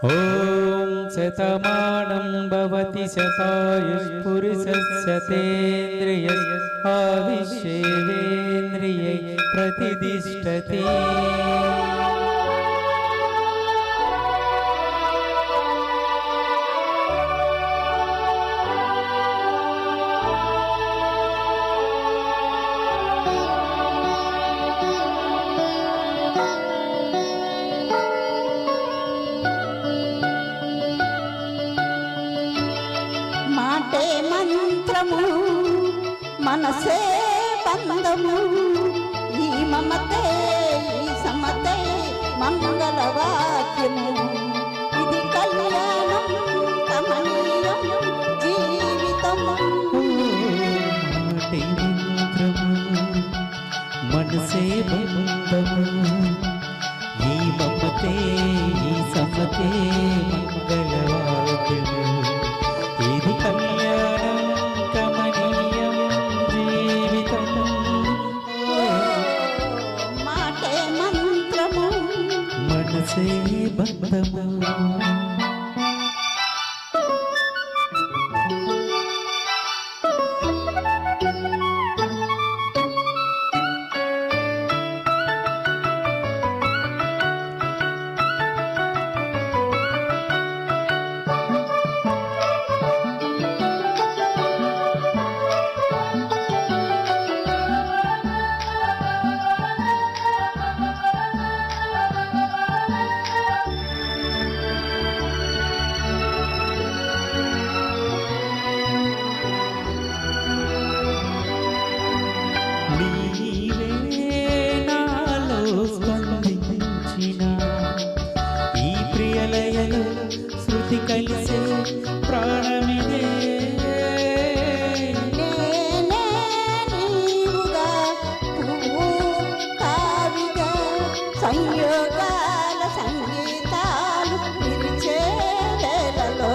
ఓం శతమానం భవతి శతాయుః పురుషస్య తేంద్రియ ఆవిశ్యేంద్రియై ప్రతిదిష్టతి. మాటే మంత్రము మనసే బంధము, ఈ మమతే ఈ సమతే మంగళవాక్యము. ఇది కళ్యాణం కమనీయం జీవితము. మాటే మంత్రము మనసే బంధము, ఈ మమతే ఈ సమతే మంగళవాక్యము. ఇది కళ్యాణం కమనీయం జీవితం. మాటే మంత్రము మనసే బంధము. ఈ ప్రియలయలు శృతి కలిసే ప్రాణమిదే. నేనే నీవుగా పువ్వు కావిగా సంయోగాల సంగీతాలు పిలిచే వేళలో.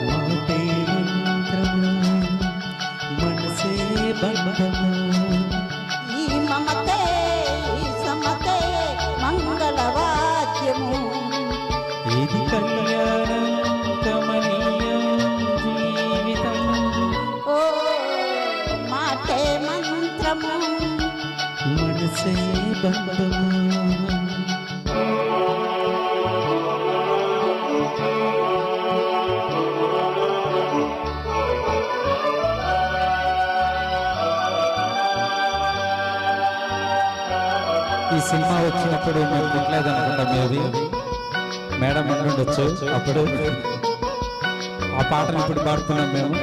మాటే మంత్రము మనసే బంధము, ఈ మమతే ఈ సమతే మంగళవాక్యము. ఇది కళ్యాణం కమనీయం జీవితం. ఓ మాటే మంత్రము మనసే బంధము. ఈ సినిమా వచ్చినప్పుడు మేము పుట్టలేదనుకుంటా, మేబీ మేడం ఉండుండొచ్చు. అప్పుడు ఆ పాటలు ఇప్పుడు పాడుతున్నాం మేము.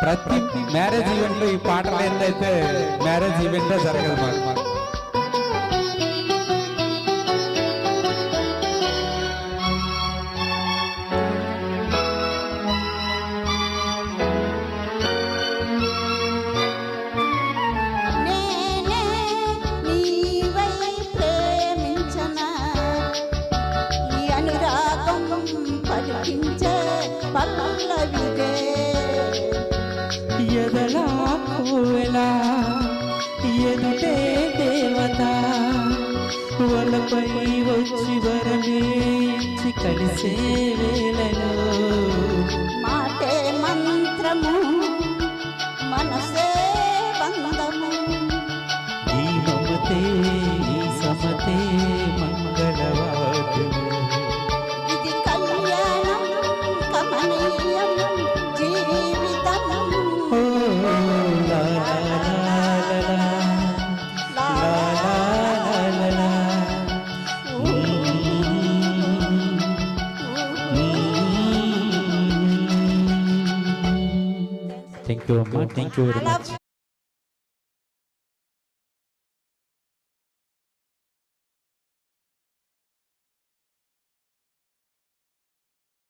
ప్రతి మ్యారేజ్ ఈవెంట్లో ఈ పాటలు ఏంటైతే మ్యారేజ్ ఈవెంటే జరగదు మాకు. నేనే నీవై ప్రేమించనా, ఈ అనురాగం పలికించే పల్లవిదే. ఎదలా కోవెలా ఎదుటే దేవత, వలపై వచ్చి వరమేంచి కలిసే వేళలో. మాటే మంత్రము మనసే బంధము, ఈ మమతే ఈ సమతే మంగళవాద్యము. ఇది కళ్యాణం కమనీయం జీవితము. ఓ లా లా లా లా లా, లా లా లా లా. థ్యాంక్ యూ అమ్మా, థ్యాంక్ యూ వెరీ మచ్.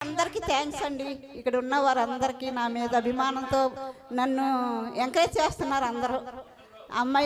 అందరికీ థ్యాంక్స్ అండి. ఇక్కడ ఉన్న వారందరికీ నా మీద అభిమానంతో నన్ను ఎంకరేజ్ చేస్తున్నారు అందరూ అమ్మాయిలు.